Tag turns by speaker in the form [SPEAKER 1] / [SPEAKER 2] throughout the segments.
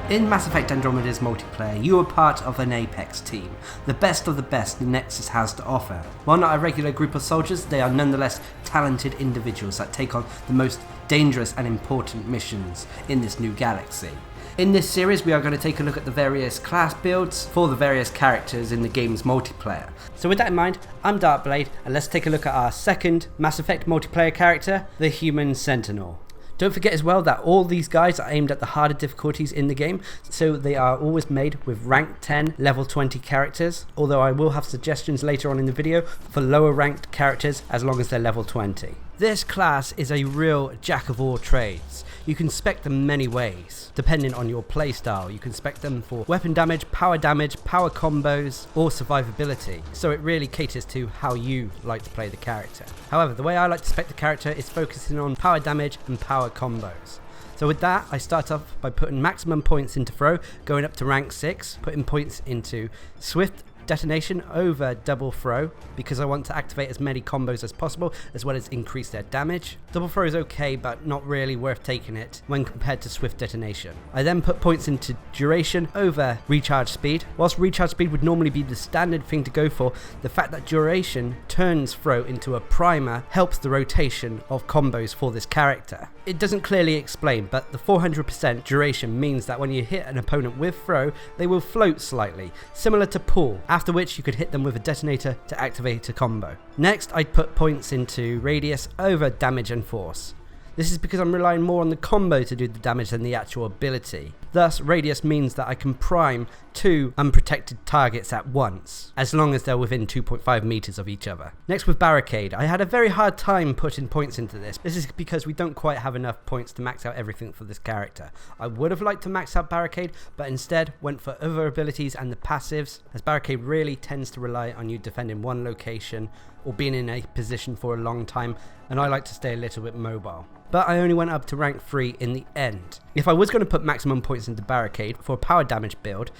[SPEAKER 1] In Mass Effect Andromeda's multiplayer, you are part of an Apex team, the best of the best the Nexus has to offer. While not a regular group of soldiers, they are nonetheless talented individuals that take on the most dangerous and important missions in this new galaxy. In this series, we are going to take a look at the various class builds for the various characters in the game's multiplayer. So with that in mind, I'm Darcblade, and let's take a look at our second Mass Effect multiplayer character, the human Sentinel. Don't forget as well that all these guys are aimed at the harder difficulties in the game, so they are always made with rank 10 level 20 characters, although I will have suggestions later on in the video for lower ranked characters as long as they're level 20. This class is a real jack of all trades. You can spec them many ways, depending on your playstyle. You can spec them for weapon damage, power combos, or survivability, so it really caters to how you like to play the character. However, the way I like to spec the character is focusing on power damage and power combos. So with that, I start off by putting maximum points into throw, going up to rank 6, putting points into swift detonation over double throw because I want to activate as many combos as possible as well as increase their damage. Double throw is okay, but not really worth taking it when compared to swift detonation. I then put points into duration over recharge speed. Whilst recharge speed would normally be the standard thing to go for, the fact that duration turns throw into a primer helps the rotation of combos for this character. It doesn't clearly explain, but the 400% duration means that when you hit an opponent with throw, they will float slightly, similar to pull, after which you could hit them with a detonator to activate a combo. Next, I'd put points into radius over damage and force. This is because I'm relying more on the combo to do the damage than the actual ability. Thus, radius means that I can prime 2 unprotected targets at once, as long as they're within 2.5 meters of each other. Next with Barricade, I had a very hard time putting points into this. This is because we don't quite have enough points to max out everything for this character. I would have liked to max out Barricade, but instead went for other abilities and the passives, as Barricade really tends to rely on you defending one location or being in a position for a long time, and I like to stay a little bit mobile. But I only went up to rank 3 in the end. If I was going to put maximum points into Barricade for a power damage build,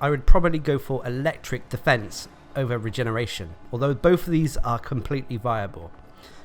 [SPEAKER 1] I would probably go for electric defense over regeneration, although both of these are completely viable.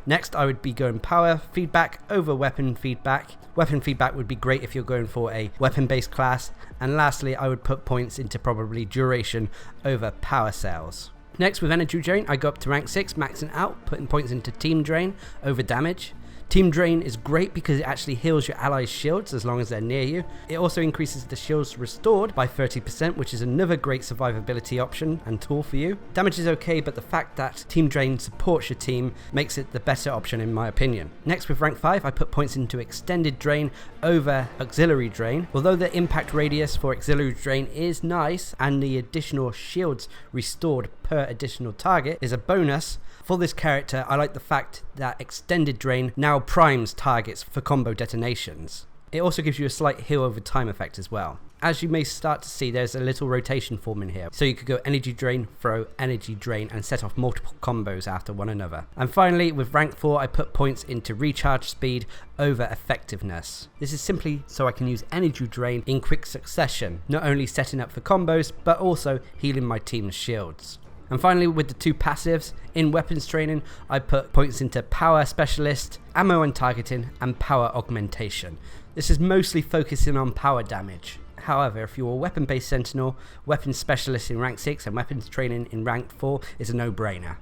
[SPEAKER 1] Next, I would be going power feedback over weapon feedback. Weapon feedback would be great if you're going for a weapon-based class. And lastly, I would put points into probably duration over power cells. Next, with energy drain, I go up to rank 6, maxing out, putting points into team drain over damage. Team Drain is great because it actually heals your allies' shields as long as they're near you. It also increases the shields restored by 30%, which is another great survivability option and tool for you. Damage is okay, but the fact that Team Drain supports your team makes it the better option in my opinion. Next, with rank 5, I put points into Extended Drain over Auxiliary Drain. Although the impact radius for Auxiliary Drain is nice and the additional shields restored per additional target is a bonus, for this character I like the fact that Extended Drain now primes targets for combo detonations. It also gives you a slight heal over time effect as well. As you may start to see, there's a little rotation forming here, so you could go energy drain, throw, energy drain, and set off multiple combos after one another. And finally, with rank 4, I put points into recharge speed over effectiveness. This is simply so I can use energy drain in quick succession, not only setting up for combos, but also healing my team's shields. And finally, with the 2 passives, in weapons training, I put points into power specialist, ammo and targeting, and power augmentation. This is mostly focusing on power damage. However, if you're a weapon-based Sentinel, weapons specialist in rank 6 and weapons training in rank 4 is a no-brainer.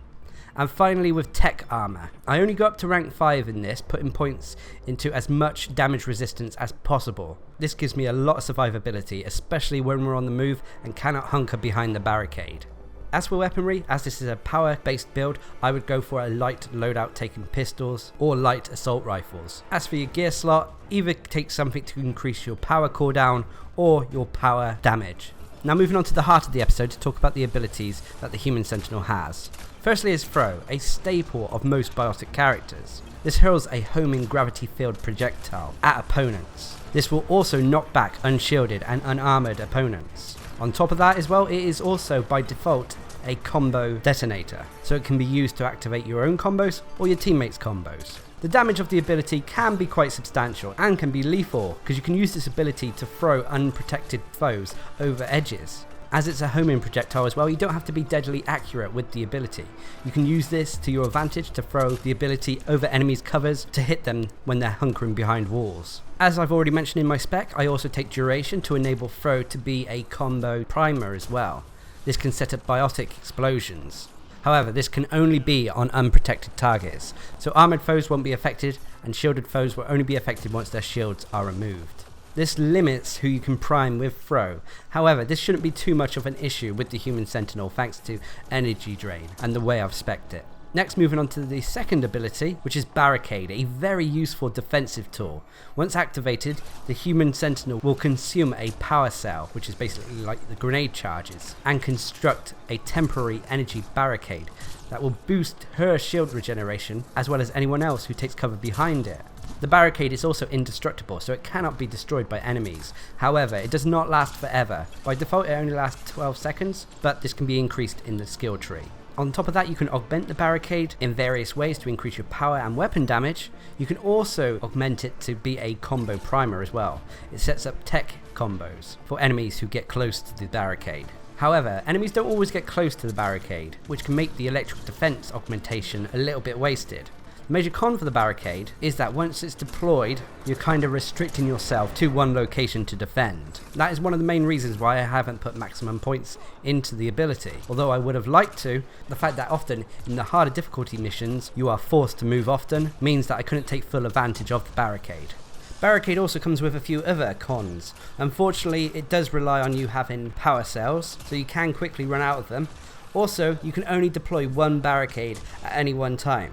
[SPEAKER 1] And finally, with tech armor, I only go up to rank 5 in this, putting points into as much damage resistance as possible. This gives me a lot of survivability, especially when we're on the move and cannot hunker behind the barricade. As for weaponry, as this is a power-based build, I would go for a light loadout taking pistols or light assault rifles. As for your gear slot, either take something to increase your power cooldown or your power damage. Now moving on to the heart of the episode to talk about the abilities that the human Sentinel has. Firstly is Throw, a staple of most biotic characters. This hurls a homing gravity field projectile at opponents. This will also knock back unshielded and unarmored opponents. On top of that as well, it is also by default a combo detonator, so it can be used to activate your own combos or your teammates' combos. The damage of the ability can be quite substantial and can be lethal because you can use this ability to throw unprotected foes over edges. As it's a homing projectile as well, you don't have to be deadly accurate with the ability. You can use this to your advantage to throw the ability over enemies' covers to hit them when they're hunkering behind walls. As I've already mentioned in my spec, I also take duration to enable throw to be a combo primer as well. This can set up biotic explosions. However, this can only be on unprotected targets, so armoured foes won't be affected and shielded foes will only be affected once their shields are removed. This limits who you can prime with throw. However, this shouldn't be too much of an issue with the human Sentinel thanks to energy drain and the way I've spec'd it. Next, moving on to the second ability, which is Barricade, a very useful defensive tool. Once activated, the human Sentinel will consume a power cell, which is basically like the grenade charges, and construct a temporary energy barricade that will boost her shield regeneration as well as anyone else who takes cover behind it. The barricade is also indestructible, so it cannot be destroyed by enemies. However, it does not last forever. By default it only lasts 12 seconds, but this can be increased in the skill tree. On top of that, you can augment the barricade in various ways to increase your power and weapon damage. You can also augment it to be a combo primer as well. It sets up tech combos for enemies who get close to the barricade. However, enemies don't always get close to the barricade, which can make the electric defense augmentation a little bit wasted. The major con for the barricade is that once it's deployed, you're kind of restricting yourself to one location to defend. That is one of the main reasons why I haven't put maximum points into the ability. Although I would have liked to, the fact that often in the harder difficulty missions you are forced to move often means that I couldn't take full advantage of the barricade. Barricade also comes with a few other cons. Unfortunately, it does rely on you having power cells, so you can quickly run out of them. Also, you can only deploy one barricade at any one time.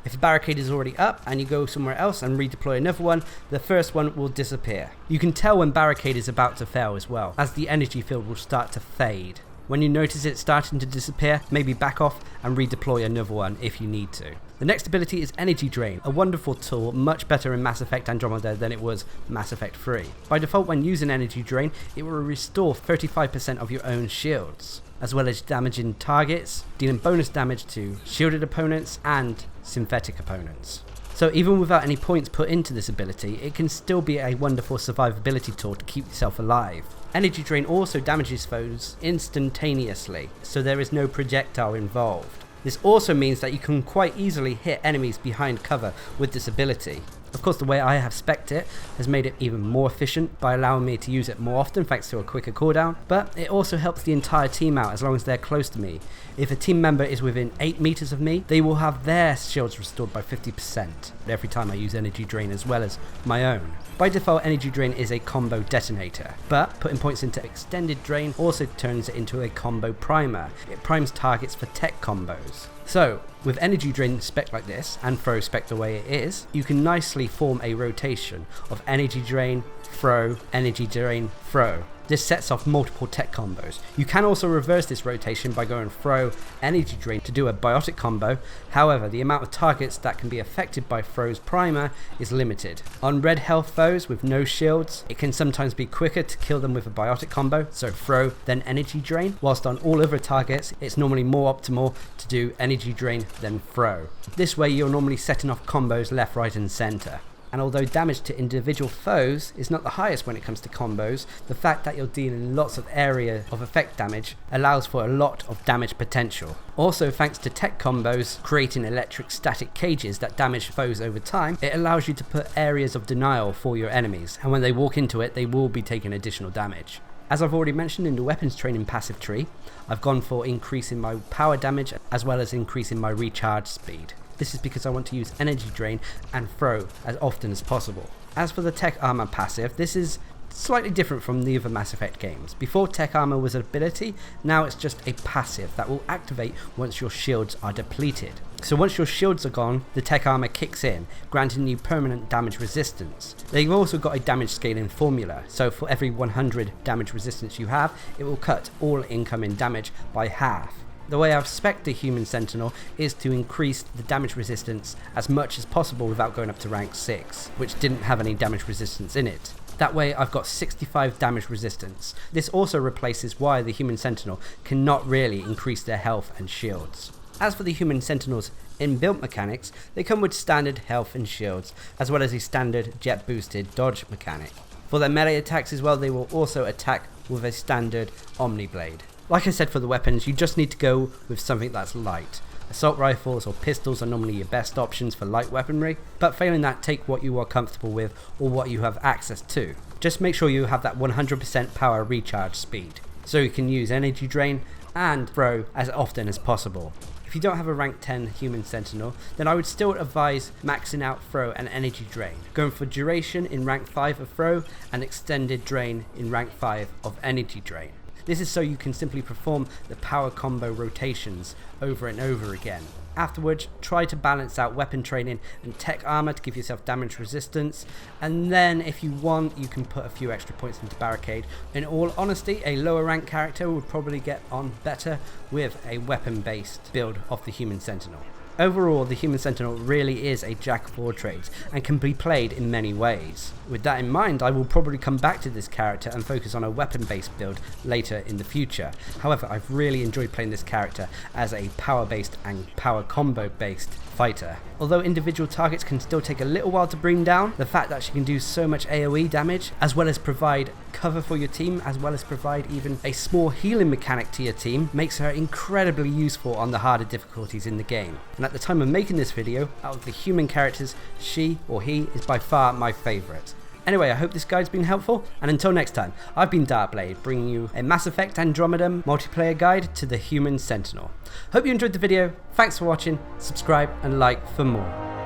[SPEAKER 1] If a barricade is already up and you go somewhere else and redeploy another one, the first one will disappear. You can tell when barricade is about to fail as well, as the energy field will start to fade. When you notice it starting to disappear, maybe back off and redeploy another one if you need to. The next ability is Energy Drain, a wonderful tool, much better in Mass Effect Andromeda than it was Mass Effect 3. By default, when using Energy Drain, it will restore 35% of your own shields, as well as damaging targets, dealing bonus damage to shielded opponents and synthetic opponents. So even without any points put into this ability, it can still be a wonderful survivability tool to keep yourself alive. Energy Drain also damages foes instantaneously, so there is no projectile involved. This also means that you can quite easily hit enemies behind cover with this ability. Of course, the way I have spec'd it has made it even more efficient by allowing me to use it more often thanks to a quicker cooldown, but it also helps the entire team out as long as they're close to me. If a team member is within 8 meters of me, they will have their shields restored by 50% every time I use Energy Drain as well as my own. By default, Energy Drain is a combo detonator, but putting points into Extended Drain also turns it into a combo primer. It primes targets for tech combos. So, with Energy Drain spec like this, and throw spec the way it is, you can nicely form a rotation of Energy Drain, throw, Energy Drain, throw. This sets off multiple tech combos. You can also reverse this rotation by going throw, Energy Drain to do a biotic combo. However, the amount of targets that can be affected by throw's primer is limited. On red health foes with no shields, it can sometimes be quicker to kill them with a biotic combo, so throw then Energy Drain, whilst on all other targets it's normally more optimal to do Energy Drain then throw. This way you're normally setting off combos left, right and centre. And although damage to individual foes is not the highest when it comes to combos, the fact that you're dealing lots of area of effect damage allows for a lot of damage potential. Also, thanks to tech combos creating electric static cages that damage foes over time, it allows you to put areas of denial for your enemies, and when they walk into it they will be taking additional damage. As I've already mentioned in the weapons training passive tree, I've gone for increasing my power damage as well as increasing my recharge speed. This is because I want to use Energy Drain and throw as often as possible. As for the Tech Armor passive, this is slightly different from the other Mass Effect games. Before Tech Armor was an ability, now it's just a passive that will activate once your shields are depleted. So once your shields are gone, the Tech Armor kicks in, granting you permanent damage resistance. They've also got a damage scaling formula, so for every 100 damage resistance you have, it will cut all incoming damage by half. The way I've spec'd the human Sentinel is to increase the damage resistance as much as possible without going up to rank 6, which didn't have any damage resistance in it. That way I've got 65 damage resistance. This also replaces why the human Sentinel cannot really increase their health and shields. As for the human Sentinel's inbuilt mechanics, they come with standard health and shields, as well as a standard jet boosted dodge mechanic. For their melee attacks as well, they will also attack with a standard Omni Blade. Like I said, for the weapons, you just need to go with something that's light. Assault rifles or pistols are normally your best options for light weaponry, but failing that, take what you are comfortable with or what you have access to. Just make sure you have that 100% power recharge speed, so you can use energy drain and throw as often as possible. If you don't have a rank 10 human sentinel, then I would still advise maxing out throw and energy drain, going for duration in rank 5 of throw and extended drain in rank 5 of energy drain. This is so you can simply perform the power combo rotations over and over again. Afterwards, try to balance out weapon training and tech armor to give yourself damage resistance, and then if you want, you can put a few extra points into Barricade. In all honesty, a lower rank character would probably get on better with a weapon based build of the human sentinel. Overall, the human sentinel really is a jack of all trades and can be played in many ways. With that in mind, I will probably come back to this character and focus on a weapon based build later in the future. However, I've really enjoyed playing this character as a power based and power combo based fighter. Although individual targets can still take a little while to bring down, the fact that she can do so much AoE damage, as well as provide cover for your team, as well as provide even a small healing mechanic to your team, makes her incredibly useful on the harder difficulties in the game. And at the time of making this video, out of the human characters, she or he is by far my favourite. Anyway, I hope this guide's been helpful, and until next time, I've been Darcblade, bringing you a Mass Effect Andromeda Multiplayer guide to the human sentinel. Hope you enjoyed the video, thanks for watching, subscribe and like for more.